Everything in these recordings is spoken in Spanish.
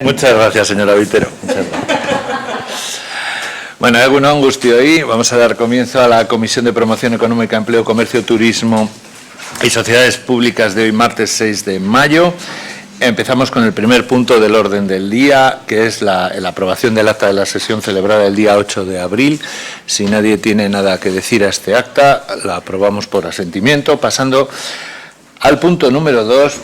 Muchas gracias, señora Vitero. Muchas gracias. Bueno, egunon guztioi, vamos a dar comienzo a la Comisión de Promoción Económica, Empleo, Comercio, Turismo y Sociedades Públicas de hoy, martes 6 de mayo. Empezamos con el primer punto del orden del día, que es la aprobación del acta de la sesión celebrada el día 8 de abril. Si nadie tiene nada que decir a este acta, la aprobamos por asentimiento. Pasando al punto número 2,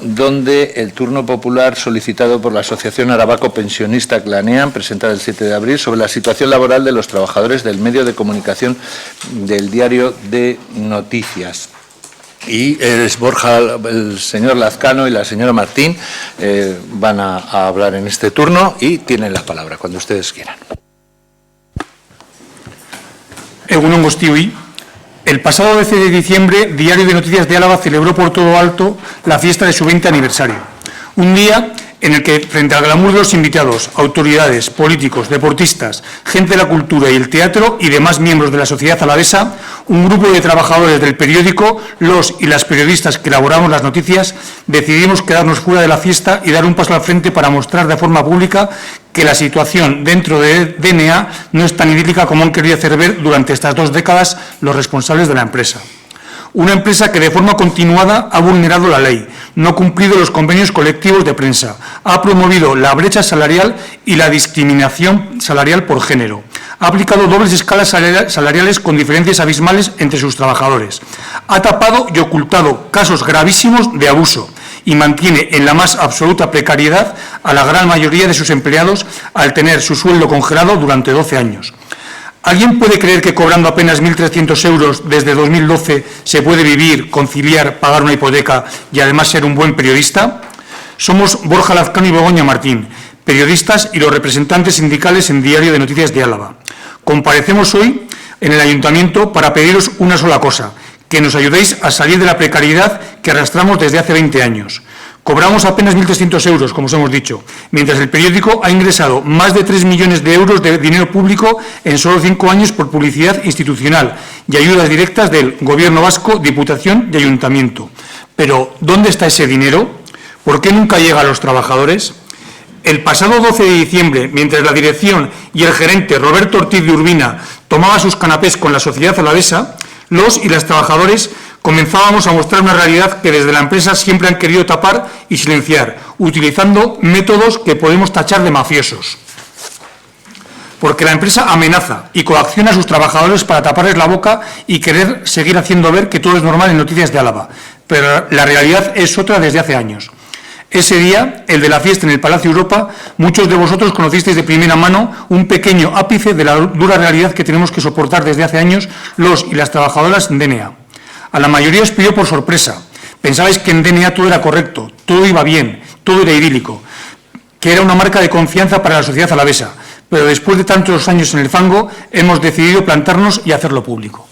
donde el turno popular solicitado por la Asociación Aravaco Pensionista Clanean, presentado el 7 de abril, sobre la situación laboral de los trabajadores del medio de comunicación del diario de noticias. Y es Borja, el señor Lazcano y la señora Martín van a hablar en este turno y tienen la palabra cuando ustedes quieran. Egunon guztioi. El pasado 12 de diciembre, Diario de Noticias de Álava celebró por todo alto la fiesta de su 20 aniversario. Un día en el que, frente al glamour de los invitados, autoridades, políticos, deportistas, gente de la cultura y el teatro y demás miembros de la sociedad alavesa, un grupo de trabajadores del periódico, los y las periodistas que elaboramos las noticias, decidimos quedarnos fuera de la fiesta y dar un paso al frente para mostrar de forma pública que la situación dentro de DNA no es tan idílica como han querido hacer ver durante estas 2 décadas los responsables de la empresa. Una empresa que de forma continuada ha vulnerado la ley, no ha cumplido los convenios colectivos de prensa, ha promovido la brecha salarial y la discriminación salarial por género, ha aplicado dobles escalas salariales con diferencias abismales entre sus trabajadores, ha tapado y ocultado casos gravísimos de abuso y mantiene en la más absoluta precariedad a la gran mayoría de sus empleados al tener su sueldo congelado durante 12 años. ¿Alguien puede creer que cobrando apenas 1.300 euros desde 2012 se puede vivir, conciliar, pagar una hipoteca y además ser un buen periodista? Somos Borja Lazcano y Begoña Martín, periodistas y los representantes sindicales en Diario de Noticias de Álava. Comparecemos hoy en el Ayuntamiento para pediros una sola cosa, que nos ayudéis a salir de la precariedad que arrastramos desde hace 20 años. Cobramos apenas 1.300 euros, como os hemos dicho, mientras el periódico ha ingresado más de 3 millones de euros de dinero público en solo 5 años por publicidad institucional y ayudas directas del Gobierno vasco, Diputación y Ayuntamiento. Pero, ¿dónde está ese dinero? ¿Por qué nunca llega a los trabajadores? El pasado 12 de diciembre, mientras la dirección y el gerente Roberto Ortiz de Urbina tomaba sus canapés con la sociedad alavesa, los y las trabajadores comenzábamos a mostrar una realidad que desde la empresa siempre han querido tapar y silenciar, utilizando métodos que podemos tachar de mafiosos. Porque la empresa amenaza y coacciona a sus trabajadores para taparles la boca y querer seguir haciendo ver que todo es normal en Noticias de Álava. Pero la realidad es otra desde hace años. Ese día, el de la fiesta en el Palacio Europa, muchos de vosotros conocisteis de primera mano un pequeño ápice de la dura realidad que tenemos que soportar desde hace años los y las trabajadoras en DNA. A la mayoría os pilló por sorpresa. Pensabais que en DNA todo era correcto, todo iba bien, todo era idílico, que era una marca de confianza para la sociedad alavesa. Pero después de tantos años en el fango, hemos decidido plantarnos y hacerlo público.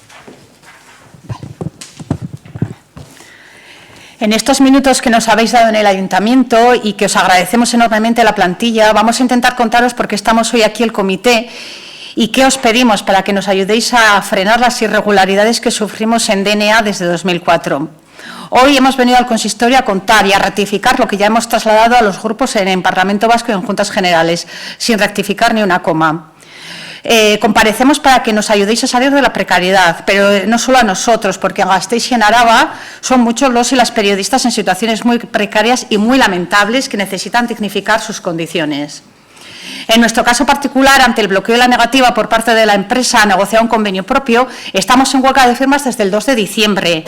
En estos minutos que nos habéis dado en el Ayuntamiento y que os agradecemos enormemente la plantilla, vamos a intentar contaros por qué estamos hoy aquí el comité y qué os pedimos para que nos ayudéis a frenar las irregularidades que sufrimos en DNA desde 2004. Hoy hemos venido al consistorio a contar y a ratificar lo que ya hemos trasladado a los grupos en el Parlamento Vasco y en Juntas Generales, sin rectificar ni una coma. Comparecemos para que nos ayudéis a salir de la precariedad, pero no solo a nosotros, porque en Gasteiz y en Araba son muchos los y las periodistas en situaciones muy precarias y muy lamentables que necesitan dignificar sus condiciones. En nuestro caso particular, ante el bloqueo de la negativa por parte de la empresa a negociar un convenio propio, estamos en huelga de firmas desde el 2 de diciembre.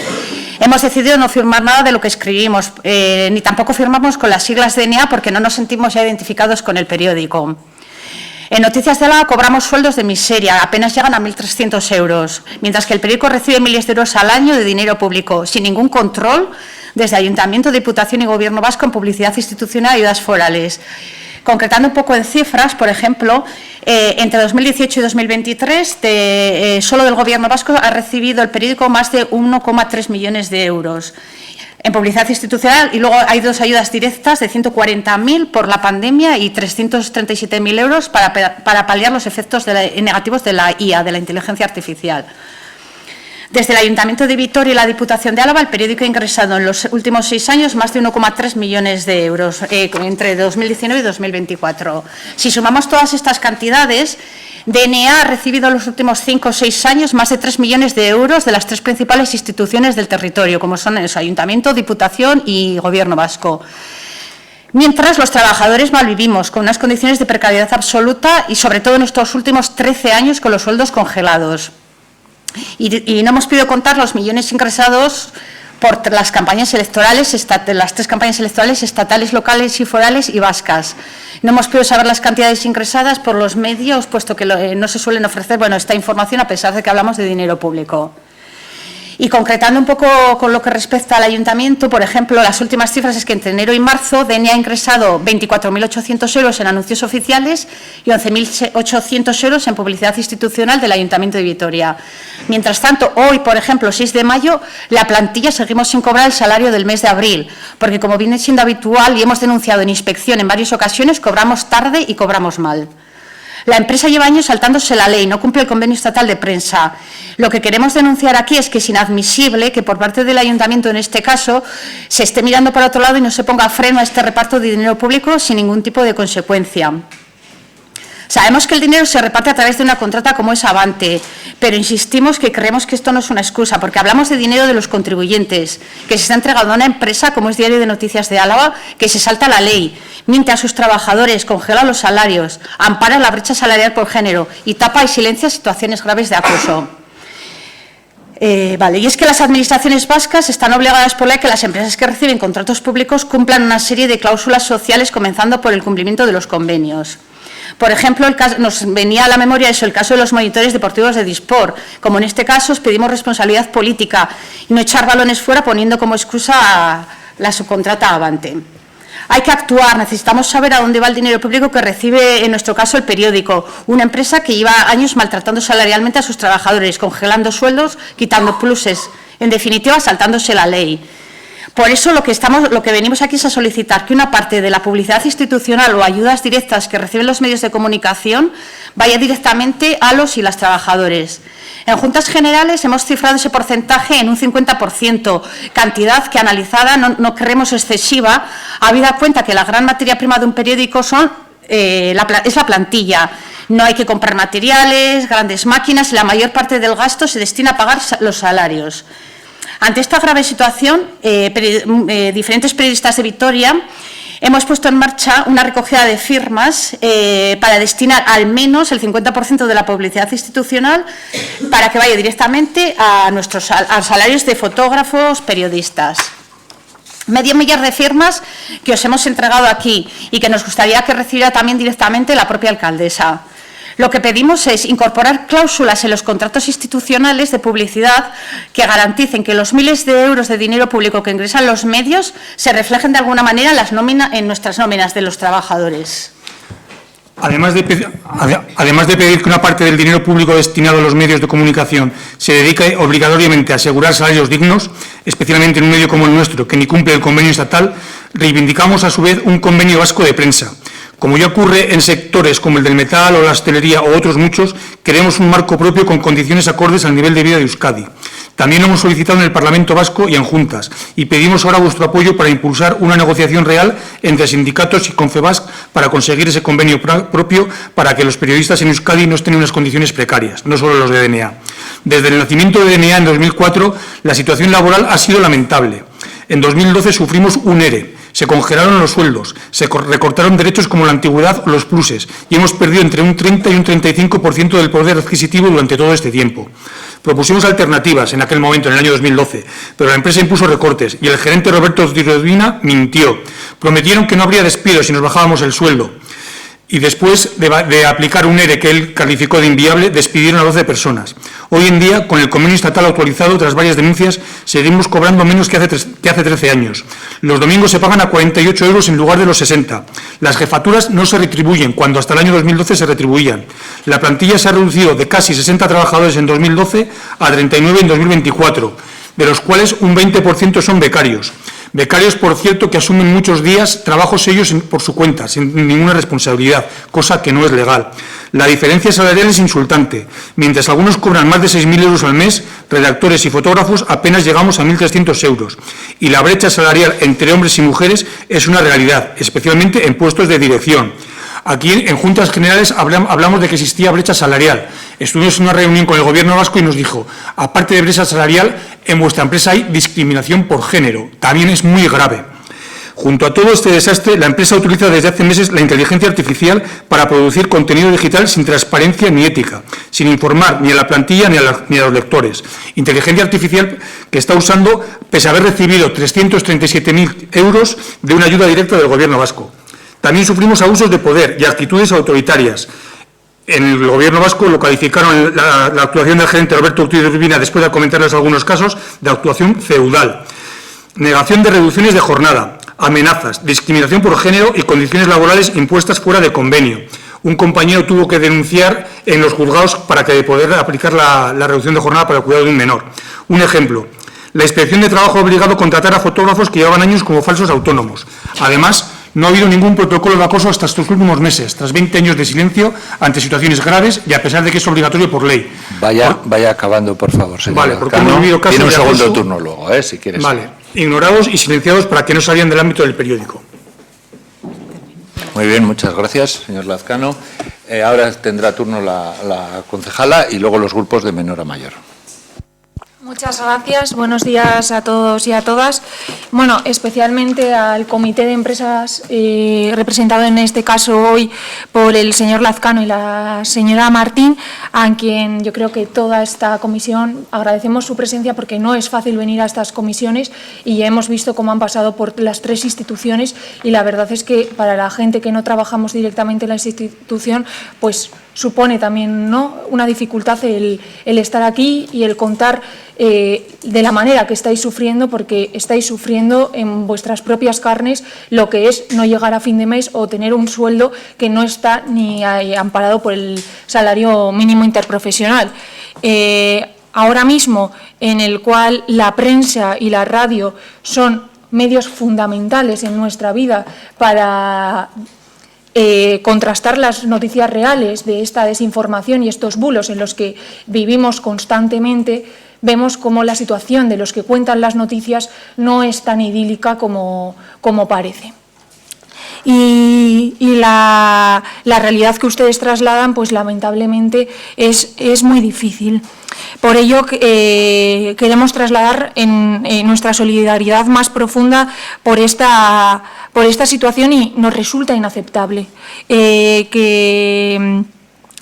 Hemos decidido no firmar nada de lo que escribimos, ni tampoco firmamos con las siglas DNA porque no nos sentimos ya identificados con el periódico. En Noticias de Álava cobramos sueldos de miseria, apenas llegan a 1.300 euros, mientras que el periódico recibe miles de euros al año de dinero público, sin ningún control desde Ayuntamiento, Diputación y Gobierno vasco en publicidad institucional y ayudas forales. Concretando un poco en cifras, por ejemplo, entre 2018 y 2023, solo del Gobierno vasco ha recibido el periódico más de 1,3 millones de euros. En publicidad institucional, y luego hay 2 ayudas directas de 140.000 por la pandemia y 337.000 euros para paliar los efectos negativos de la IA, de la inteligencia artificial. Desde el Ayuntamiento de Vitoria y la Diputación de Álava, el periódico ha ingresado en los últimos 6 años más de 1,3 millones de euros entre 2019 y 2024. Si sumamos todas estas cantidades, DNA ha recibido en los últimos 5 o 6 años más de 3 millones de euros de las 3 principales instituciones del territorio, como son el Ayuntamiento, Diputación y Gobierno vasco. Mientras los trabajadores malvivimos con unas condiciones de precariedad absoluta y sobre todo en estos últimos 13 años con los sueldos congelados. Y no hemos podido contar los millones ingresados por las campañas electorales, las 3 campañas electorales estatales, locales y forales y vascas. No hemos podido saber las cantidades ingresadas por los medios, puesto que no se suelen ofrecer esta información a pesar de que hablamos de dinero público. Y concretando un poco con lo que respecta al Ayuntamiento, por ejemplo, las últimas cifras es que entre enero y marzo DNA ha ingresado 24.800 euros en anuncios oficiales y 11.800 euros en publicidad institucional del Ayuntamiento de Vitoria. Mientras tanto, hoy, por ejemplo, 6 de mayo, la plantilla seguimos sin cobrar el salario del mes de abril, porque como viene siendo habitual y hemos denunciado en inspección en varias ocasiones, cobramos tarde y cobramos mal. La empresa lleva años saltándose la ley, no cumple el convenio estatal de prensa. Lo que queremos denunciar aquí es que es inadmisible que por parte del Ayuntamiento, en este caso, se esté mirando para otro lado y no se ponga freno a este reparto de dinero público sin ningún tipo de consecuencia. Sabemos que el dinero se reparte a través de una contrata como es Avante, pero insistimos que creemos que esto no es una excusa, porque hablamos de dinero de los contribuyentes, que se está entregando a una empresa como es Diario de Noticias de Álava, que se salta la ley, miente a sus trabajadores, congela los salarios, ampara la brecha salarial por género y tapa y silencia situaciones graves de acoso. Y es que las administraciones vascas están obligadas por ley que las empresas que reciben contratos públicos cumplan una serie de cláusulas sociales, comenzando por el cumplimiento de los convenios. Por ejemplo, nos venía a la memoria el caso de los monitores deportivos de Dispor. Como en este caso, os pedimos responsabilidad política y no echar balones fuera poniendo como excusa a la subcontrata Avante. Hay que actuar, necesitamos saber a dónde va el dinero público que recibe, en nuestro caso, el periódico, una empresa que lleva años maltratando salarialmente a sus trabajadores, congelando sueldos, quitando pluses, en definitiva, saltándose la ley. Por eso lo que venimos aquí es a solicitar que una parte de la publicidad institucional o ayudas directas que reciben los medios de comunicación vaya directamente a los y las trabajadores. En Juntas Generales hemos cifrado ese porcentaje en un 50%, cantidad que analizada no creemos excesiva, habida cuenta que la gran materia prima de un periódico es la plantilla. No hay que comprar materiales, grandes máquinas y la mayor parte del gasto se destina a pagar los salarios. Ante esta grave situación, diferentes periodistas de Vitoria hemos puesto en marcha una recogida de firmas para destinar al menos el 50% de la publicidad institucional para que vaya directamente a salarios de fotógrafos, periodistas. Medio millar de firmas que os hemos entregado aquí y que nos gustaría que recibiera también directamente la propia alcaldesa. Lo que pedimos es incorporar cláusulas en los contratos institucionales de publicidad que garanticen que los miles de euros de dinero público que ingresan los medios se reflejen de alguna manera en nuestras nóminas de los trabajadores. Además de pedir que una parte del dinero público destinado a los medios de comunicación se dedique obligatoriamente a asegurar salarios dignos, especialmente en un medio como el nuestro, que ni cumple el convenio estatal, reivindicamos a su vez un convenio vasco de prensa. Como ya ocurre en sectores como el del metal o la hostelería o otros muchos, queremos un marco propio con condiciones acordes al nivel de vida de Euskadi. También lo hemos solicitado en el Parlamento Vasco y en Juntas, y pedimos ahora vuestro apoyo para impulsar una negociación real entre sindicatos y Confebask para conseguir ese convenio propio para que los periodistas en Euskadi no estén en unas condiciones precarias, no solo los de DNA. Desde el nacimiento de DNA en 2004, la situación laboral ha sido lamentable. En 2012 sufrimos un ERE. Se congelaron los sueldos, se recortaron derechos como la antigüedad o los pluses y hemos perdido entre un 30 y un 35% del poder adquisitivo durante todo este tiempo. Propusimos alternativas en aquel momento, en el año 2012, pero la empresa impuso recortes y el gerente Roberto Zirodvina mintió. Prometieron que no habría despidos si nos bajábamos el sueldo. Y después de aplicar un ERE que él calificó de inviable, despidieron a 12 personas. Hoy en día, con el convenio estatal actualizado, tras varias denuncias, seguimos cobrando menos que hace 13 años. Los domingos se pagan a 48 euros en lugar de los 60. Las jefaturas no se retribuyen, cuando hasta el año 2012 se retribuían. La plantilla se ha reducido de casi 60 trabajadores en 2012 a 39 en 2024, de los cuales un 20% son becarios. Becarios, por cierto, que asumen muchos días trabajos ellos por su cuenta, sin ninguna responsabilidad, cosa que no es legal. La diferencia salarial es insultante. Mientras algunos cobran más de 6.000 euros al mes, redactores y fotógrafos apenas llegamos a 1.300 euros. Y la brecha salarial entre hombres y mujeres es una realidad, especialmente en puestos de dirección. Aquí, en Juntas Generales, hablamos de que existía brecha salarial. Estuvimos en una reunión con el Gobierno vasco y nos dijo, aparte de brecha salarial, en vuestra empresa hay discriminación por género. También es muy grave. Junto a todo este desastre, la empresa utiliza desde hace meses la inteligencia artificial para producir contenido digital sin transparencia ni ética, sin informar ni a la plantilla ni a los lectores. Inteligencia artificial que está usando, pese a haber recibido 337.000 euros de una ayuda directa del Gobierno vasco. También sufrimos abusos de poder y actitudes autoritarias. En el Gobierno vasco lo calificaron la actuación del gerente Roberto Ortiz de Urbina, después de comentarles algunos casos, de actuación feudal. Negación de reducciones de jornada, amenazas, discriminación por género y condiciones laborales impuestas fuera de convenio. Un compañero tuvo que denunciar en los juzgados para que poder aplicar la reducción de jornada para el cuidado de un menor. Un ejemplo, la Inspección de Trabajo ha obligado a contratar a fotógrafos que llevaban años como falsos autónomos. Además, no ha habido ningún protocolo de acoso hasta estos últimos meses, tras 20 años de silencio ante situaciones graves y a pesar de que es obligatorio por ley. Vaya acabando, por favor, señor. Vale, porque hemos vivido casos tiene un de segundo acoso, turno luego, si quieres. Vale, ignorados y silenciados para que no salgan del ámbito del periódico. Muy bien, muchas gracias, señor Lazcano. Ahora tendrá turno la concejala y luego los grupos de menor a mayor. Muchas gracias. Buenos días a todos y a todas. Bueno, especialmente al Comité de Empresas, representado en este caso hoy por el señor Lazcano y la señora Martín, a quien yo creo que toda esta comisión agradecemos su presencia porque no es fácil venir a estas comisiones y ya hemos visto cómo han pasado por las tres instituciones y la verdad es que para la gente que no trabajamos directamente en la institución, pues supone también, ¿no?, una dificultad el estar aquí y el contar de la manera que estáis sufriendo, porque estáis sufriendo en vuestras propias carnes lo que es no llegar a fin de mes o tener un sueldo que no está ni amparado por el salario mínimo interprofesional. Ahora mismo, en el cual la prensa y la radio son medios fundamentales en nuestra vida para contrastar las noticias reales de esta desinformación y estos bulos en los que vivimos constantemente, vemos cómo la situación de los que cuentan las noticias no es tan idílica como parece. Y la realidad que ustedes trasladan, pues lamentablemente es muy difícil. Por ello queremos trasladar en nuestra solidaridad más profunda por esta situación y nos resulta inaceptable que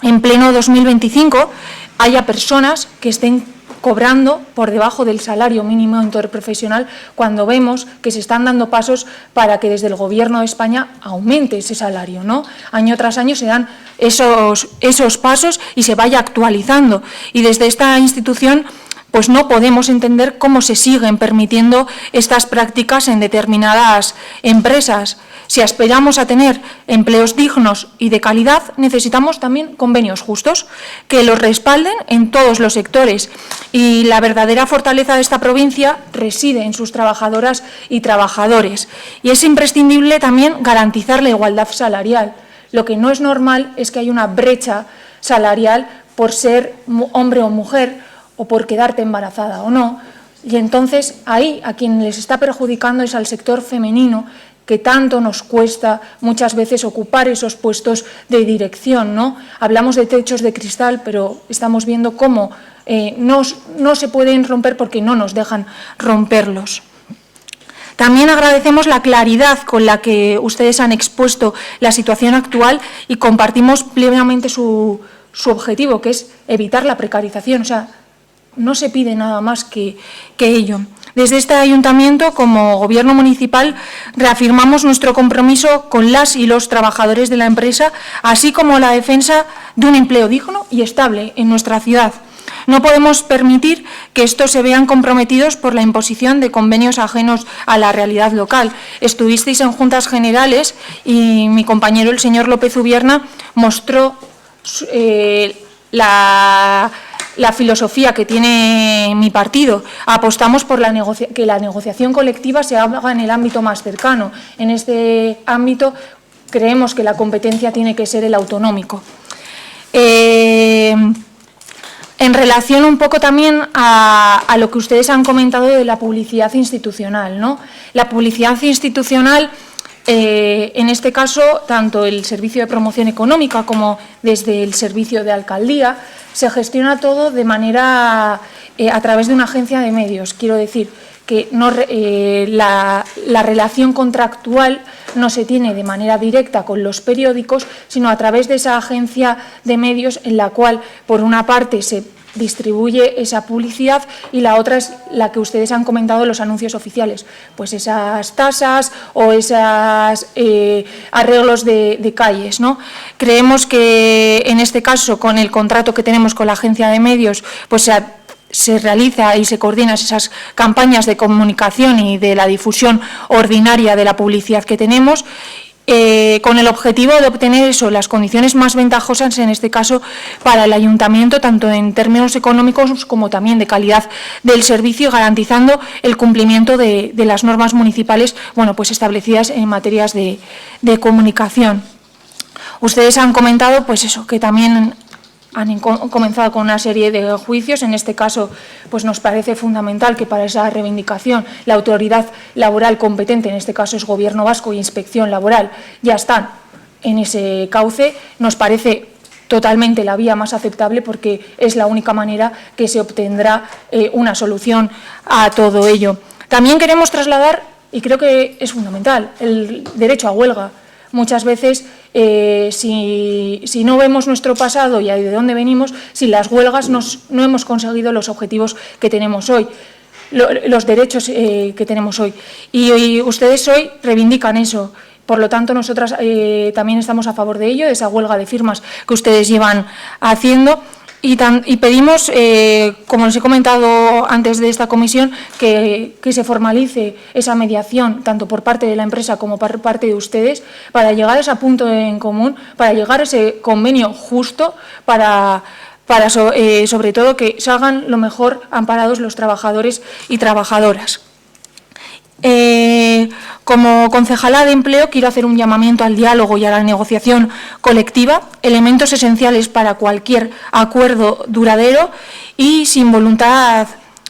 en pleno 2025 haya personas que estén cobrando por debajo del salario mínimo interprofesional cuando vemos que se están dando pasos para que desde el Gobierno de España aumente ese salario, ¿no? Año tras año se dan esos pasos y se vaya actualizando. Y desde esta institución pues no podemos entender cómo se siguen permitiendo estas prácticas en determinadas empresas. Si aspiramos a tener empleos dignos y de calidad, necesitamos también convenios justos que los respalden en todos los sectores. Y la verdadera fortaleza de esta provincia reside en sus trabajadoras y trabajadores. Y es imprescindible también garantizar la igualdad salarial. Lo que no es normal es que haya una brecha salarial por ser hombre o mujer o por quedarte embarazada o no. Y entonces ahí a quien les está perjudicando es al sector femenino, que tanto nos cuesta muchas veces ocupar esos puestos de dirección, ¿no? Hablamos de techos de cristal, pero estamos viendo cómo no se pueden romper porque no nos dejan romperlos. También agradecemos la claridad con la que ustedes han expuesto la situación actual y compartimos plenamente su objetivo, que es evitar la precarización. O sea, no se pide nada más que ello. Desde este ayuntamiento, como Gobierno municipal, reafirmamos nuestro compromiso con las y los trabajadores de la empresa, así como la defensa de un empleo digno y estable en nuestra ciudad. No podemos permitir que estos se vean comprometidos por la imposición de convenios ajenos a la realidad local. Estuvisteis en Juntas Generales y mi compañero, el señor López Ubierna, mostró la filosofía que tiene mi partido. Apostamos por que la negociación colectiva se haga en el ámbito más cercano. En este ámbito creemos que la competencia tiene que ser el autonómico. En relación un poco también a lo que ustedes han comentado de la publicidad institucional, ¿no? La publicidad institucional, en este caso, tanto el Servicio de Promoción Económica como desde el Servicio de Alcaldía, se gestiona todo de manera a través de una agencia de medios. Quiero decir que no, la relación contractual no se tiene de manera directa con los periódicos, sino a través de esa agencia de medios en la cual, por una parte, se distribuye esa publicidad y la otra es la que ustedes han comentado, los anuncios oficiales, pues esas tasas o esos arreglos de calles, ¿no? Creemos que en este caso, con el contrato que tenemos con la agencia de medios, pues se realiza y se coordinan esas campañas de comunicación y de la difusión ordinaria de la publicidad que tenemos, con el objetivo de obtener eso, las condiciones más ventajosas, en este caso, para el ayuntamiento, tanto en términos económicos como también de calidad del servicio, garantizando el cumplimiento de las normas municipales, bueno, pues establecidas en materias de comunicación. Ustedes han comentado, pues eso, que también han comenzado con una serie de juicios. En este caso, pues nos parece fundamental que para esa reivindicación la autoridad laboral competente, en este caso es Gobierno Vasco y Inspección Laboral, ya están en ese cauce. Nos parece totalmente la vía más aceptable porque es la única manera que se obtendrá una solución a todo ello. También queremos trasladar, y creo que es fundamental, el derecho a huelga. Muchas veces, si no vemos nuestro pasado y de dónde venimos, sin las huelgas no hemos conseguido los objetivos que tenemos hoy, los derechos que tenemos hoy. Y ustedes hoy reivindican eso. Por lo tanto, nosotras también estamos a favor de ello, de esa huelga de firmas que ustedes llevan haciendo. Y pedimos, como les he comentado antes de esta comisión, que se formalice esa mediación, tanto por parte de la empresa como por parte de ustedes, para llegar a ese punto en común, para llegar a ese convenio justo, para sobre todo que salgan lo mejor amparados los trabajadores y trabajadoras. Como concejala de Empleo quiero hacer un llamamiento al diálogo y a la negociación colectiva, elementos esenciales para cualquier acuerdo duradero, y sin voluntad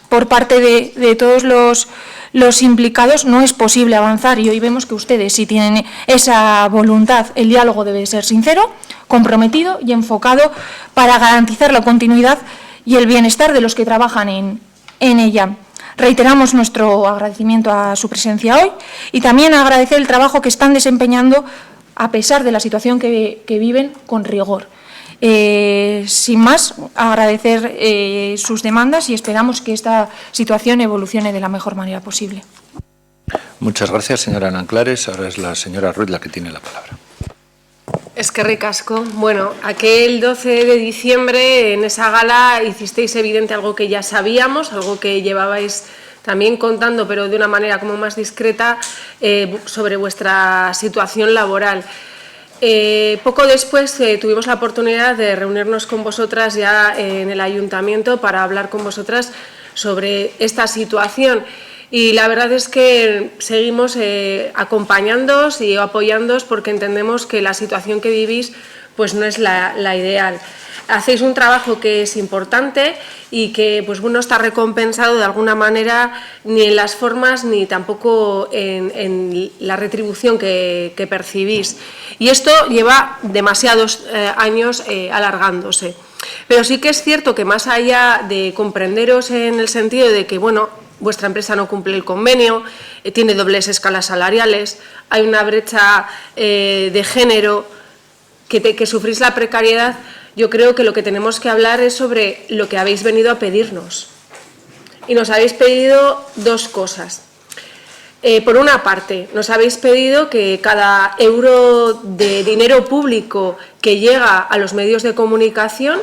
por parte de todos los implicados no es posible avanzar. Y hoy vemos que ustedes sí tienen esa voluntad. El diálogo debe ser sincero, comprometido y enfocado para garantizar la continuidad y el bienestar de los que trabajan en ella. Reiteramos nuestro agradecimiento a su presencia hoy y también agradecer el trabajo que están desempeñando a pesar de la situación que viven, con rigor. Sin más, agradecer sus demandas y esperamos que esta situación evolucione de la mejor manera posible. Muchas gracias, señora Nanclares. Ahora es la señora Ruiz la que tiene la palabra. Eskerrik asko. Bueno, aquel 12 de diciembre en esa gala hicisteis evidente algo que ya sabíamos, algo que llevabais también contando, pero de una manera como más discreta, sobre vuestra situación laboral. Poco después tuvimos la oportunidad de reunirnos con vosotras ya en el ayuntamiento para hablar con vosotras sobre esta situación. Y la verdad es que seguimos acompañándoos y apoyándoos porque entendemos que la situación que vivís pues no es la ideal. Hacéis un trabajo que es importante y que pues no está recompensado de alguna manera ni en las formas ni tampoco en la retribución que percibís. Y esto lleva demasiados años alargándose. Pero sí que es cierto que más allá de comprenderos en el sentido de que, bueno, vuestra empresa no cumple el convenio, tiene dobles escalas salariales, hay una brecha de género, que sufrís la precariedad, yo creo que lo que tenemos que hablar es sobre lo que habéis venido a pedirnos. Y nos habéis pedido dos cosas. Por una parte, nos habéis pedido que cada euro de dinero público que llega a los medios de comunicación,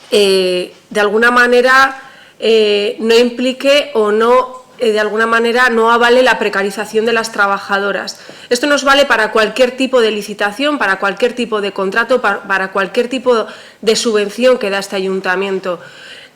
de alguna manera, no implique o no, de alguna manera, no avale la precarización de las trabajadoras. Esto nos vale para cualquier tipo de licitación, para cualquier tipo de contrato, para cualquier tipo de subvención que da este ayuntamiento.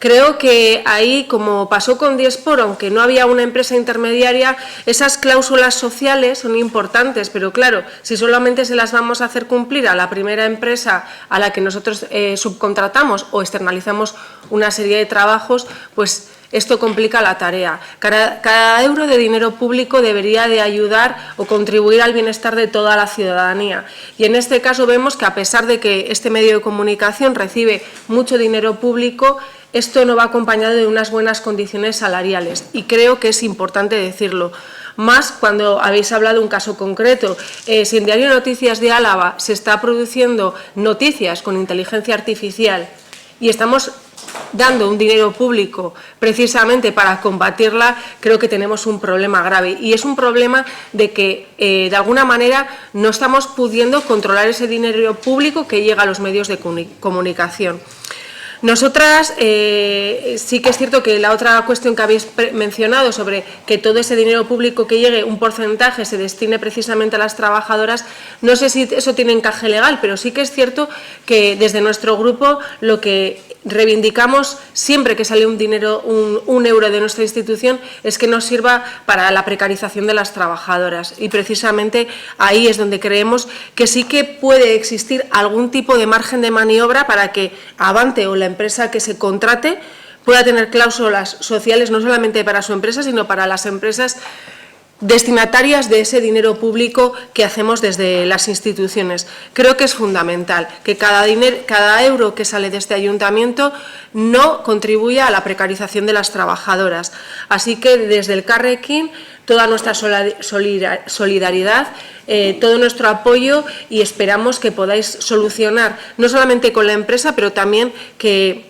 Creo que ahí, como pasó con Diespor, aunque no había una empresa intermediaria, esas cláusulas sociales son importantes, pero claro, si solamente se las vamos a hacer cumplir a la primera empresa a la que nosotros subcontratamos o externalizamos una serie de trabajos, pues esto complica la tarea. Cada euro de dinero público debería de ayudar o contribuir al bienestar de toda la ciudadanía. Y en este caso vemos que, a pesar de que este medio de comunicación recibe mucho dinero público, esto no va acompañado de unas buenas condiciones salariales. Y creo que es importante decirlo. Más cuando habéis hablado de un caso concreto. Si en Diario Noticias de Álava se está produciendo noticias con inteligencia artificial y estamos dando un dinero público precisamente para combatirla, creo que tenemos un problema grave. Y es un problema de que, de alguna manera, no estamos pudiendo controlar ese dinero público que llega a los medios de comunicación. Nosotras, sí que es cierto que la otra cuestión que habéis mencionado sobre que todo ese dinero público que llegue, un porcentaje se destine precisamente a las trabajadoras, no sé si eso tiene encaje legal, pero sí que es cierto que desde nuestro grupo lo que reivindicamos siempre que sale un dinero, un euro de nuestra institución, es que nos sirva para la precarización de las trabajadoras, y precisamente ahí es donde creemos que sí que puede existir algún tipo de margen de maniobra para que Avante o la empresa que se contrate pueda tener cláusulas sociales no solamente para su empresa, sino para las empresas destinatarias de ese dinero público que hacemos desde las instituciones. Creo que es fundamental que cada euro que sale de este ayuntamiento no contribuya a la precarización de las trabajadoras. Así que desde el Carrequín toda nuestra solidaridad, todo nuestro apoyo, y esperamos que podáis solucionar, no solamente con la empresa, pero también que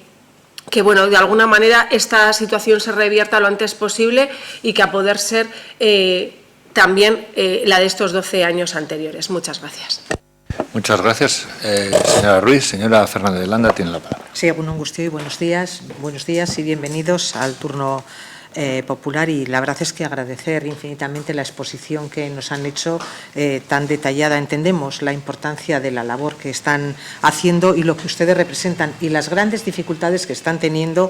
bueno, de alguna manera esta situación se revierta lo antes posible y que, a poder ser, también la de estos 12 años anteriores. Muchas gracias. Muchas gracias, señora Ruiz. Señora Fernández de Landa tiene la palabra. Sí, Egunon Guztioi, buenos días y bienvenidos al turno popular, y la verdad es que agradecer infinitamente la exposición que nos han hecho, tan detallada. Entendemos la importancia de la labor que están haciendo y lo que ustedes representan y las grandes dificultades que están teniendo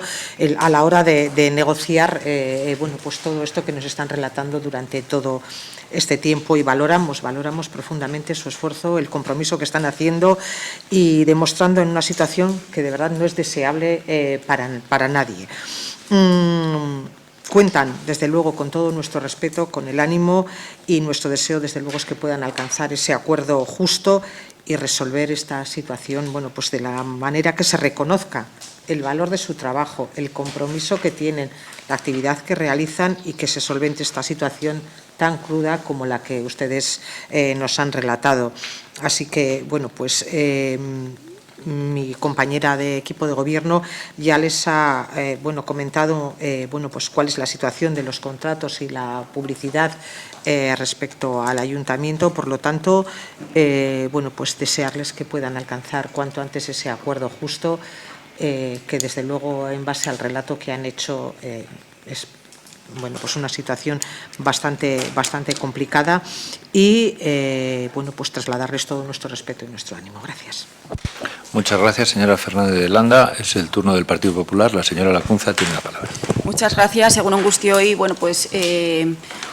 a la hora de negociar bueno, pues todo esto que nos están relatando durante todo este tiempo, y valoramos profundamente su esfuerzo, el compromiso que están haciendo y demostrando en una situación que de verdad no es deseable para nadie. Cuentan, desde luego, con todo nuestro respeto, con el ánimo, y nuestro deseo, desde luego, es que puedan alcanzar ese acuerdo justo y resolver esta situación, bueno, pues de la manera que se reconozca el valor de su trabajo, el compromiso que tienen, la actividad que realizan, y que se solvente esta situación tan cruda como la que ustedes nos han relatado. Así que, bueno, pues mi compañera de equipo de gobierno ya les ha bueno, comentado bueno, pues cuál es la situación de los contratos y la publicidad respecto al ayuntamiento. Por lo tanto, bueno, pues desearles que puedan alcanzar cuanto antes ese acuerdo justo, que desde luego, en base al relato que han hecho, es, bueno, pues una situación bastante complicada, y bueno, pues trasladarles todo nuestro respeto y nuestro ánimo. Gracias. Muchas gracias, señora Fernández de Landa. Es el turno del Partido Popular. La señora Lacunza tiene la palabra. Muchas gracias. Egunon Guztioi, bueno, pues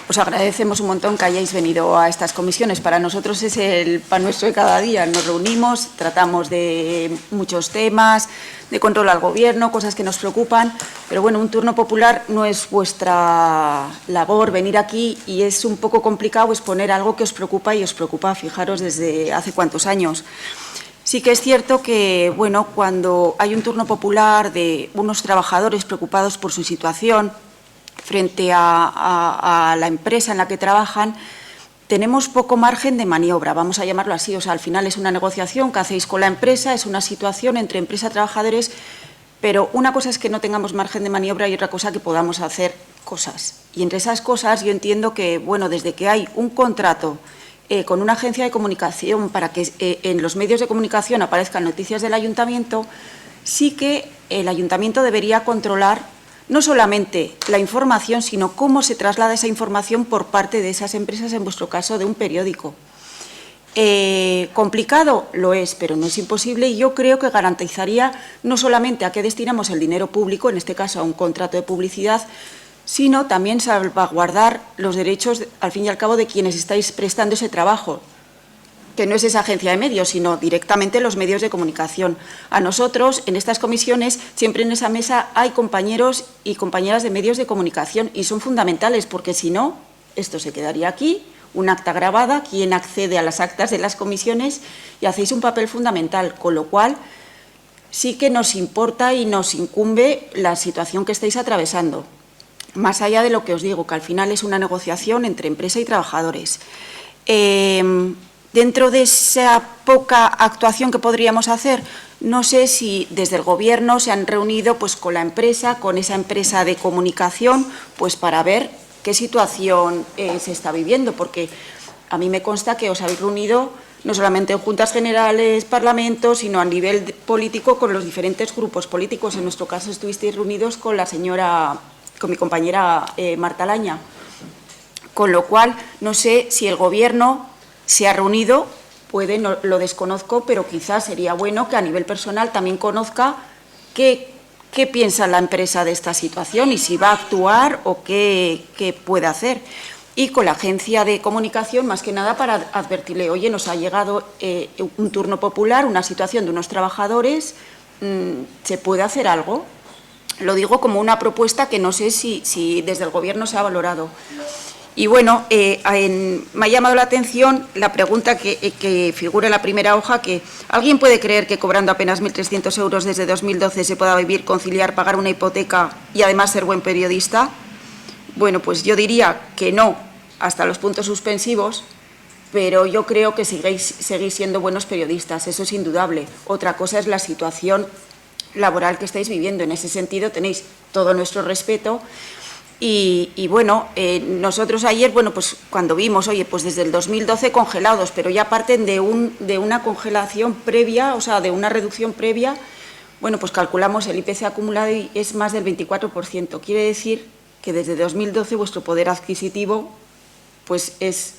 os agradecemos un montón que hayáis venido a estas comisiones. Para nosotros es el pan nuestro de cada día. Nos reunimos, tratamos de muchos temas, de control al gobierno, cosas que nos preocupan, pero bueno, un turno popular no es vuestra labor venir aquí, y es un poco complicado exponer algo que os preocupa, y os preocupa, fijaros, desde hace cuántos años. Sí que es cierto que, bueno, cuando hay un turno popular de unos trabajadores preocupados por su situación frente a la empresa en la que trabajan, tenemos poco margen de maniobra, vamos a llamarlo así. O sea, al final es una negociación que hacéis con la empresa, es una situación entre empresa y trabajadores, pero una cosa es que no tengamos margen de maniobra y otra cosa que podamos hacer cosas. Y entre esas cosas yo entiendo que, bueno, desde que hay un contrato con una agencia de comunicación para que en los medios de comunicación aparezcan noticias del ayuntamiento, sí que el ayuntamiento debería controlar no solamente la información, sino cómo se traslada esa información por parte de esas empresas, en vuestro caso de un periódico. ¿Complicado? Lo es, pero no es imposible, y yo creo que garantizaría no solamente a qué destinamos el dinero público, en este caso a un contrato de publicidad, sino también salvaguardar los derechos, al fin y al cabo, de quienes estáis prestando ese trabajo, que no es esa agencia de medios, sino directamente los medios de comunicación. A nosotros, en estas comisiones, siempre en esa mesa hay compañeros y compañeras de medios de comunicación, y son fundamentales, porque si no, esto se quedaría aquí, un acta grabada, quien accede a las actas de las comisiones, y hacéis un papel fundamental, con lo cual sí que nos importa y nos incumbe la situación que estáis atravesando. Más allá de lo que os digo, que al final es una negociación entre empresa y trabajadores. Dentro de esa poca actuación que podríamos hacer, no sé si desde el Gobierno se han reunido pues, con la empresa, con esa empresa de comunicación, pues para ver qué situación se está viviendo, porque a mí me consta que os habéis reunido no solamente en Juntas Generales, Parlamentos, sino a nivel político con los diferentes grupos políticos. En nuestro caso estuvisteis reunidos con mi compañera Marta Laña, con lo cual no sé si el Gobierno se ha reunido, no lo desconozco, pero quizás sería bueno que a nivel personal también conozca qué piensa la empresa de esta situación y si va a actuar o qué puede hacer. Y con la agencia de comunicación, más que nada para advertirle, oye, nos ha llegado un turno popular, una situación de unos trabajadores, ¿se puede hacer algo? Lo digo como una propuesta que no sé si desde el Gobierno se ha valorado. Y bueno, me ha llamado la atención la pregunta que figura en la primera hoja, que ¿alguien puede creer que cobrando apenas 1.300 euros desde 2012 se pueda vivir, conciliar, pagar una hipoteca y además ser buen periodista? Bueno, pues yo diría que no, hasta los puntos suspensivos, pero yo creo que seguís siendo buenos periodistas, eso es indudable. Otra cosa es la situación laboral que estáis viviendo. En ese sentido tenéis todo nuestro respeto. Y bueno, nosotros ayer, bueno, pues cuando vimos, oye, pues desde el 2012 congelados, pero ya parten de una congelación previa, o sea, de una reducción previa, bueno, pues calculamos el IPC acumulado y es más del 24%. Quiere decir que desde 2012 vuestro poder adquisitivo pues se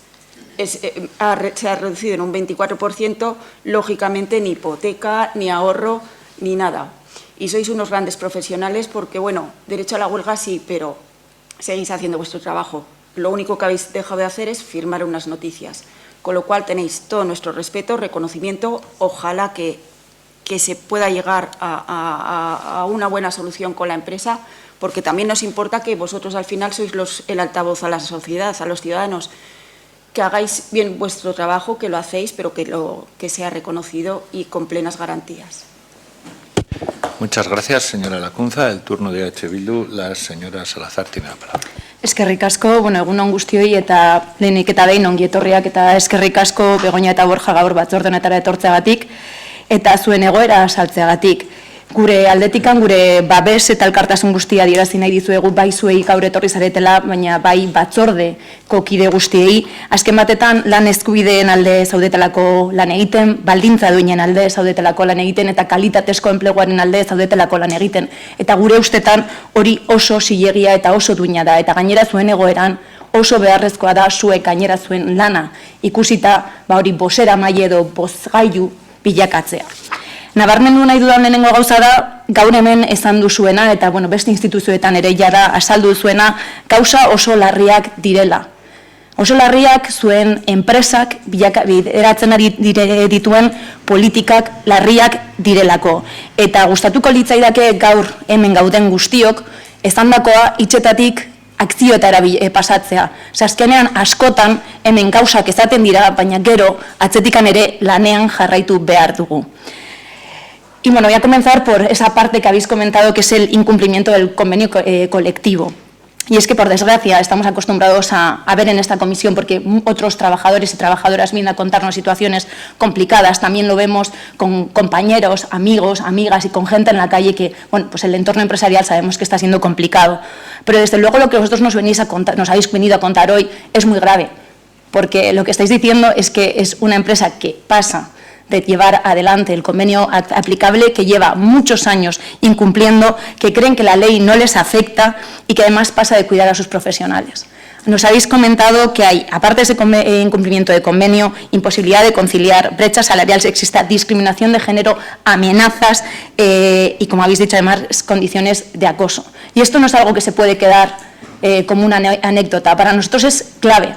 ha reducido en un 24%, lógicamente ni hipoteca, ni ahorro, ni nada. Y sois unos grandes profesionales porque, bueno, derecho a la huelga sí, pero seguís haciendo vuestro trabajo. Lo único que habéis dejado de hacer es firmar unas noticias. Con lo cual tenéis todo nuestro respeto, reconocimiento. Ojalá que se pueda llegar a una buena solución con la empresa, porque también nos importa que vosotros al final sois el altavoz a la sociedad, a los ciudadanos, que hagáis bien vuestro trabajo, que lo hacéis, pero que sea reconocido y con plenas garantías. Muchas gracias, señora Lacunza. El turno de EH Bildu, la señora Salazar tiene la palabra. Eskerrik asko, egun on guztioi eta lehenik eta behin ongi etorriak eta eskerrik asko Begoña eta Borja gaur batzorde honetara etortzeagatik eta zuen egoera azaltzeagatik. Gure aldetikan, gure babes eta elkartasun guztia adierazi nahi dizuegu bai zuei gaur etorri zaretela, baina bai batzordeko kide guztiei. Azken batetan lan eskubideen alde zaudetelako lan egiten, baldintza duinen alde zaudetelako lan egiten eta kalitatezko enpleguaren alde zaudetelako lan egiten. Eta gure ustetan hori oso zilegia eta oso duina da, eta gainera zuen egoeran oso beharrezkoa da zuek gainera zuen lana ikusita hori bosera maile edo bozgailu bilakatzea. Nabarmendu nahi dudan lehenengo gauza da, gaur hemen esan duzuena, eta beste instituzioetan ere jada azaldu duzuena, gauza oso larriak direla. Oso larriak zuen enpresak bideratzen ari dituen politikak larriak direlako. Eta gustatuko litzaidake gaur hemen gauden guztiok, esandakoa hitzetatik akzioetara pasatzea. Azkenean askotan hemen gauzak esaten dira, baina gero atzetikan ere lanean jarraitu behar dugu. Y bueno, voy a comenzar por esa parte que habéis comentado, que es el incumplimiento del convenio colectivo. Y es que, por desgracia, estamos acostumbrados a ver en esta comisión, porque otros trabajadores y trabajadoras vienen a contarnos situaciones complicadas. También lo vemos con compañeros, amigos, amigas y con gente en la calle que, bueno, pues el entorno empresarial sabemos que está siendo complicado. Pero desde luego lo que vosotros nos habéis venido a contar hoy es muy grave, porque lo que estáis diciendo es que es una empresa que pasa de llevar adelante el convenio aplicable, que lleva muchos años incumpliendo, que creen que la ley no les afecta y que además pasa de cuidar a sus profesionales. Nos habéis comentado que hay, aparte de ese incumplimiento de convenio, imposibilidad de conciliar, brecha salarial sexista, discriminación de género, amenazas y, como habéis dicho, además, condiciones de acoso. Y esto no es algo que se puede quedar como una anécdota. Para nosotros es clave,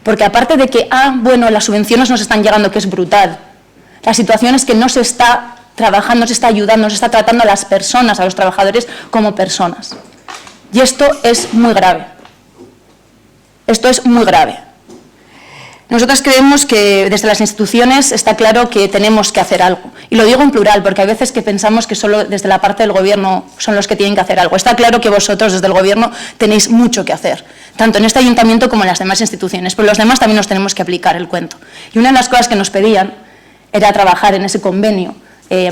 porque aparte de que, bueno, las subvenciones nos están llegando, que es brutal, la situación es que no se está trabajando, no se está ayudando, no se está tratando a las personas, a los trabajadores, como personas. Y esto es muy grave. Esto es muy grave. Nosotros creemos que desde las instituciones está claro que tenemos que hacer algo. Y lo digo en plural, porque hay veces que pensamos que solo desde la parte del Gobierno son los que tienen que hacer algo. Está claro que vosotros desde el Gobierno tenéis mucho que hacer, tanto en este ayuntamiento como en las demás instituciones, pero los demás también nos tenemos que aplicar el cuento. Y una de las cosas que nos pedían era trabajar en ese convenio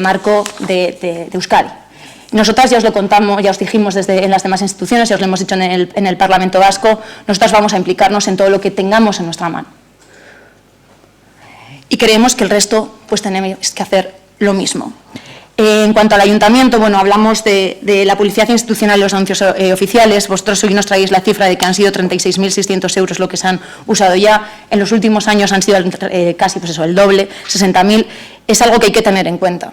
marco de Euskadi. Nosotras ya os lo contamos, ya os dijimos en las demás instituciones, ya os lo hemos dicho en el Parlamento Vasco, nosotras vamos a implicarnos en todo lo que tengamos en nuestra mano. Y creemos que el resto pues tenemos que hacer lo mismo. En cuanto al ayuntamiento, bueno, hablamos de la publicidad institucional y los anuncios oficiales. Vosotros hoy nos traéis la cifra de que han sido 36.600 euros lo que se han usado ya. En los últimos años han sido casi pues eso, el doble, 60.000. Es algo que hay que tener en cuenta.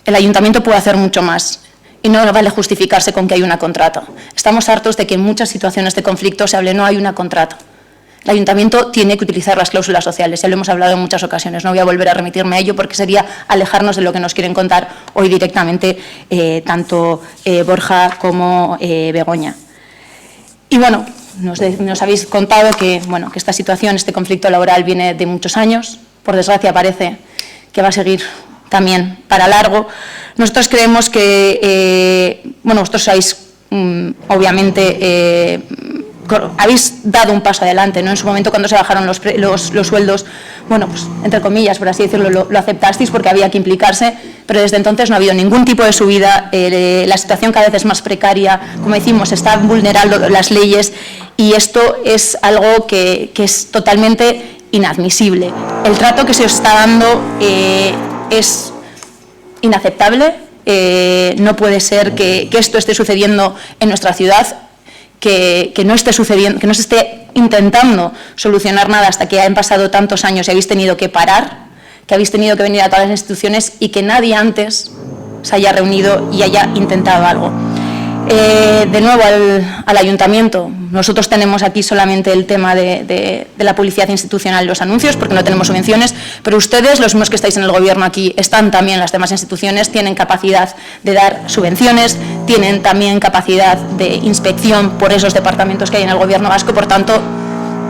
El ayuntamiento puede hacer mucho más y no vale justificarse con que hay una contrata. Estamos hartos de que en muchas situaciones de conflicto se hable no hay una contrata. El ayuntamiento tiene que utilizar las cláusulas sociales, ya lo hemos hablado en muchas ocasiones, no voy a volver a remitirme a ello porque sería alejarnos de lo que nos quieren contar hoy directamente tanto Borja como Begoña. Y bueno, nos habéis contado que, bueno, que esta situación, este conflicto laboral viene de muchos años, por desgracia parece que va a seguir también para largo. Nosotros creemos que, bueno, vosotros sabéis, obviamente, habéis dado un paso adelante, ¿no? En su momento, cuando se bajaron los sueldos, bueno, pues entre comillas, por así decirlo, lo aceptasteis porque había que implicarse, pero desde entonces no ha habido ningún tipo de subida, la situación cada vez es más precaria, como decimos, se están vulnerando las leyes y esto es algo que es totalmente inadmisible. El trato que se os está dando es inaceptable, no puede ser que esto esté sucediendo en nuestra ciudad, que no esté sucediendo, que no se esté intentando solucionar nada hasta que han pasado tantos años y habéis tenido que parar, que habéis tenido que venir a todas las instituciones y que nadie antes se haya reunido y haya intentado algo. De nuevo al ayuntamiento, nosotros tenemos aquí solamente el tema de la publicidad institucional y los anuncios porque no tenemos subvenciones, pero ustedes, los mismos que estáis en el Gobierno aquí, están también en las demás instituciones, tienen capacidad de dar subvenciones, tienen también capacidad de inspección por esos departamentos que hay en el Gobierno vasco, por tanto,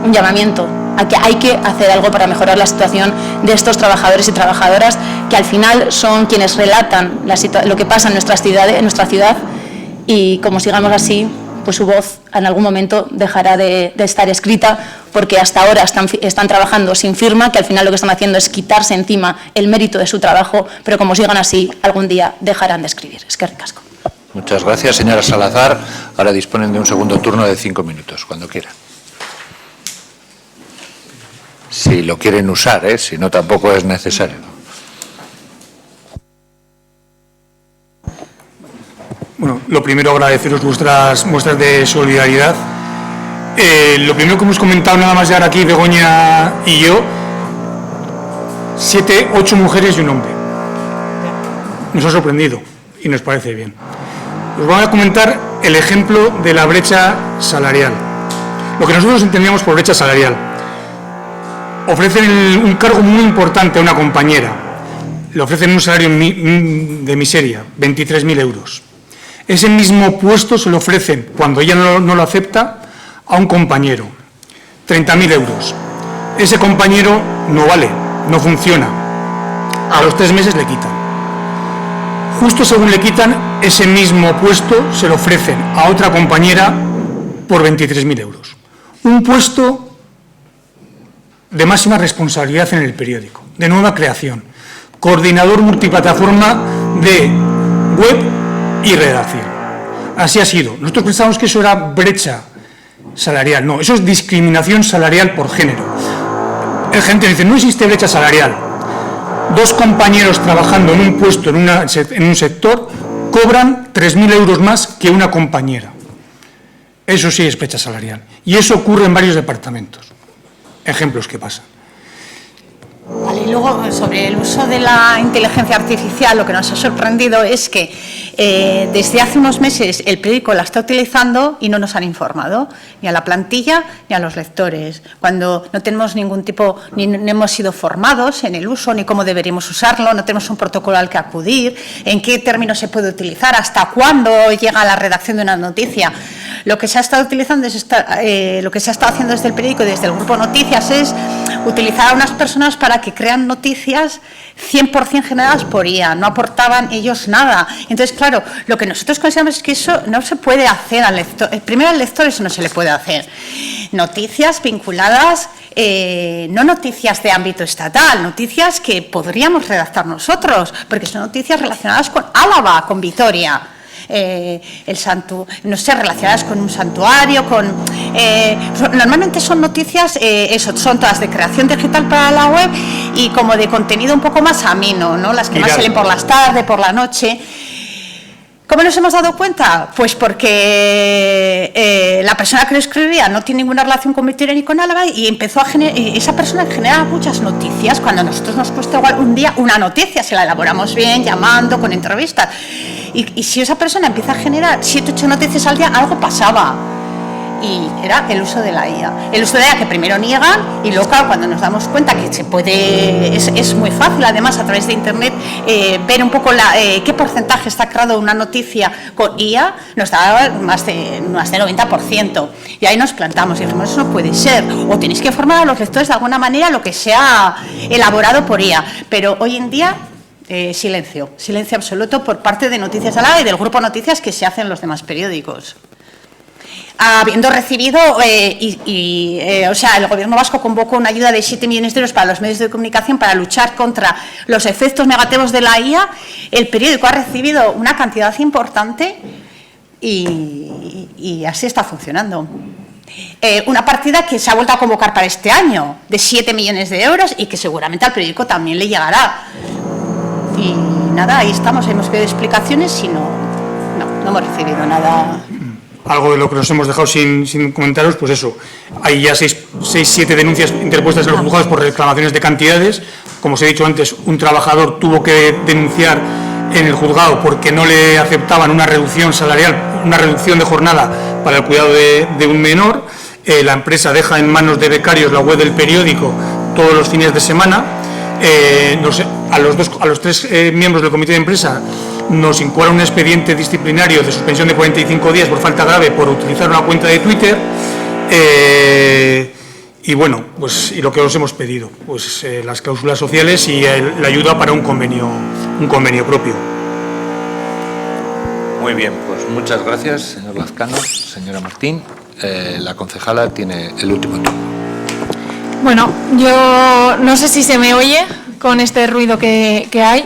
un llamamiento a que hay que hacer algo para mejorar la situación de estos trabajadores y trabajadoras que al final son quienes relatan lo que pasa en nuestra ciudad. Y como sigamos así, pues su voz en algún momento dejará de estar escrita porque hasta ahora están trabajando sin firma, que al final lo que están haciendo es quitarse encima el mérito de su trabajo, pero como sigan así, algún día dejarán de escribir. Eskerrik asko. Muchas gracias, señora Salazar. Ahora disponen de un segundo turno de 5 minutos, cuando quieran. Si lo quieren usar, si no tampoco es necesario. Bueno, lo primero agradeceros vuestras muestras de solidaridad. Lo primero que hemos comentado nada más llegar aquí, Begoña y yo, 7, 8 mujeres y un hombre. Nos ha sorprendido y nos parece bien. Os voy a comentar el ejemplo de la brecha salarial. Lo que nosotros entendíamos por brecha salarial. Ofrecen un cargo muy importante a una compañera. Le ofrecen un salario de miseria, 23.000 euros. Ese mismo puesto se lo ofrecen, cuando ella no lo acepta, a un compañero, 30.000 euros. Ese compañero no vale, no funciona. A los 3 meses le quitan. Justo según le quitan, ese mismo puesto se lo ofrecen a otra compañera por 23.000 euros. Un puesto de máxima responsabilidad en el periódico, de nueva creación, coordinador multiplataforma de web y redacción. Así ha sido. Nosotros pensábamos que eso era brecha salarial. No, eso es discriminación salarial por género. El gente dice, no existe brecha salarial. 2 compañeros trabajando en un puesto, en un sector, cobran 3.000 euros más que una compañera. Eso sí es brecha salarial. Y eso ocurre en varios departamentos. Ejemplos que pasan. Vale, y luego, sobre el uso de la inteligencia artificial, lo que nos ha sorprendido es que desde hace unos meses el periódico la está utilizando y no nos han informado, ni a la plantilla ni a los lectores, cuando no tenemos ningún tipo, ni no hemos sido formados en el uso, ni cómo deberíamos usarlo, no tenemos un protocolo al que acudir, en qué términos se puede utilizar, hasta cuándo llega a la redacción de una noticia. Lo que se ha estado utilizando lo que se ha estado haciendo desde el periódico y desde el grupo Noticias es utilizar a unas personas para que crean noticias 100% generadas por IA, no aportaban ellos nada. Entonces, claro, lo que nosotros consideramos es que eso no se puede hacer al lector. Primero al lector eso no se le puede hacer. Noticias vinculadas, no noticias de ámbito estatal, noticias que podríamos redactar nosotros, porque son noticias relacionadas con Álava, con Vitoria. No sé, relacionadas con un santuario, normalmente son noticias, son todas de creación digital para la web y como de contenido un poco más ameno, ¿no? Las que más salen por las tardes, por la noche. ¿Cómo nos hemos dado cuenta? Pues porque la persona que lo escribía no tiene ninguna relación con Vitoria ni con Álava y empezó a esa persona genera muchas noticias, cuando a nosotros nos cuesta igual un día una noticia, si la elaboramos bien, llamando, con entrevistas. Y si esa persona empieza a generar 7 u 8 noticias al día, algo pasaba. Y era el uso de la IA. El uso de la IA que primero niegan y luego, claro, cuando nos damos cuenta que se puede, es muy fácil, además, a través de Internet, ver un poco qué porcentaje está creado una noticia con IA, nos da más de 90%. Y ahí nos plantamos y dijimos, eso no puede ser. O tenéis que formar a los lectores de alguna manera lo que sea elaborado por IA. Pero hoy en día, silencio absoluto por parte de Noticias Álava y del grupo Noticias que se hacen los demás periódicos. Habiendo recibido, el Gobierno vasco convocó una ayuda de 7 millones de euros para los medios de comunicación para luchar contra los efectos negativos de la IA, el periódico ha recibido una cantidad importante y así está funcionando. Una partida que se ha vuelto a convocar para este año, de 7 millones de euros y que seguramente al periódico también le llegará. Y nada, ahí estamos, hemos pedido explicaciones y no hemos recibido nada. Algo de lo que nos hemos dejado sin comentaros, pues eso, hay ya 7 denuncias interpuestas en los juzgados por reclamaciones de cantidades. Como os he dicho antes, un trabajador tuvo que denunciar en el juzgado porque no le aceptaban una reducción salarial, una reducción de jornada para el cuidado de un menor. La empresa deja en manos de becarios la web del periódico todos los fines de semana. A los 3 miembros del comité de empresa nos incoa un expediente disciplinario de suspensión de 45 días por falta grave por utilizar una cuenta de Twitter. Y bueno, pues y lo que os hemos pedido, pues las cláusulas sociales y la ayuda para un convenio propio. Muy bien, pues muchas gracias, señor Lazcano. Señora Martín, la concejala tiene el último turno. Bueno, yo no sé si se me oye con este ruido que hay.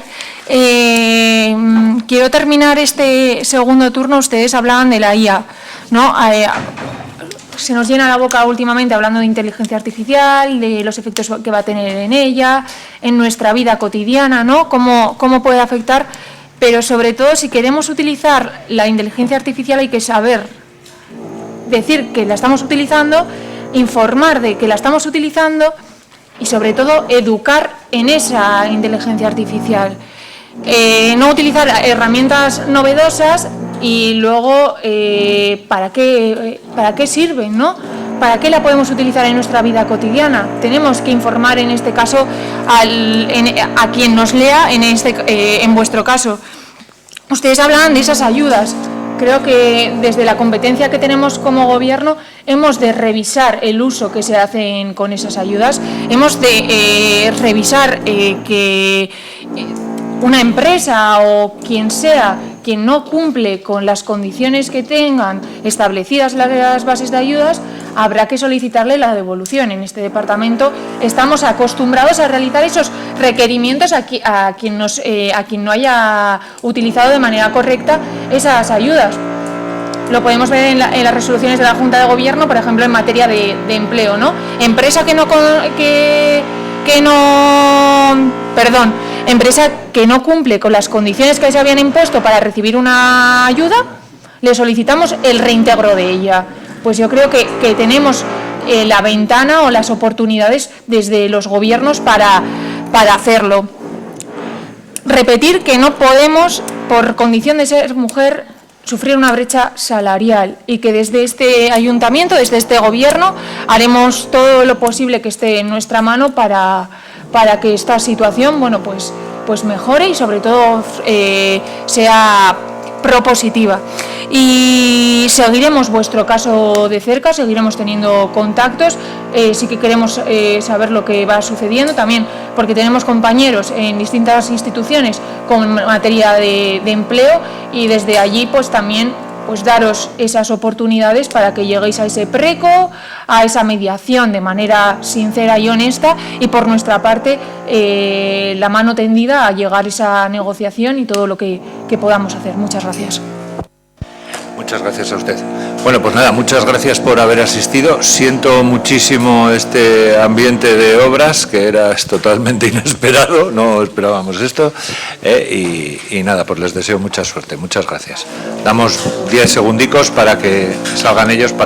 Quiero terminar este segundo turno. Ustedes hablaban de la IA, ¿no? Se nos llena la boca últimamente hablando de inteligencia artificial, de los efectos que va a tener en ella, en nuestra vida cotidiana, ¿no? Cómo puede afectar, pero sobre todo si queremos utilizar la inteligencia artificial hay que saber decir que la estamos utilizando, informar de que la estamos utilizando y sobre todo educar en esa inteligencia artificial. No utilizar herramientas novedosas y luego ¿para qué sirven, ¿no? ¿Para qué la podemos utilizar en nuestra vida cotidiana? Tenemos que informar en este caso a quien nos lea, en vuestro caso. Ustedes hablan de esas ayudas. Creo que desde la competencia que tenemos como Gobierno hemos de revisar el uso que se hace con esas ayudas, hemos de revisar que una empresa o quien sea quien no cumple con las condiciones que tengan establecidas las bases de ayudas, habrá que solicitarle la devolución. En este departamento estamos acostumbrados a realizar esos requerimientos a quien no haya utilizado de manera correcta esas ayudas. Lo podemos ver en las resoluciones de la Junta de Gobierno, por ejemplo, en materia de empleo, ¿no? Empresa que no cumple con las condiciones que se habían impuesto para recibir una ayuda, le solicitamos el reintegro de ella. pues yo creo que tenemos la ventana o las oportunidades desde los gobiernos para hacerlo. Repetir que no podemos, por condición de ser mujer, sufrir una brecha salarial y que desde este ayuntamiento, desde este gobierno, haremos todo lo posible que esté en nuestra mano para que esta situación, bueno, pues mejore y sobre todo sea propositiva. Y seguiremos vuestro caso de cerca, seguiremos teniendo contactos, sí que queremos saber lo que va sucediendo también, porque tenemos compañeros en distintas instituciones con materia de empleo y desde allí pues también pues daros esas oportunidades para que lleguéis a ese preco, a esa mediación de manera sincera y honesta y por nuestra parte la mano tendida a llegar a esa negociación y todo lo que podamos hacer. Muchas gracias. Muchas gracias a usted. Bueno, pues nada, muchas gracias por haber asistido. Siento muchísimo este ambiente de obras, que era totalmente inesperado, no esperábamos esto. Y nada, pues les deseo mucha suerte. Muchas gracias. Damos 10 segundicos para que salgan ellos para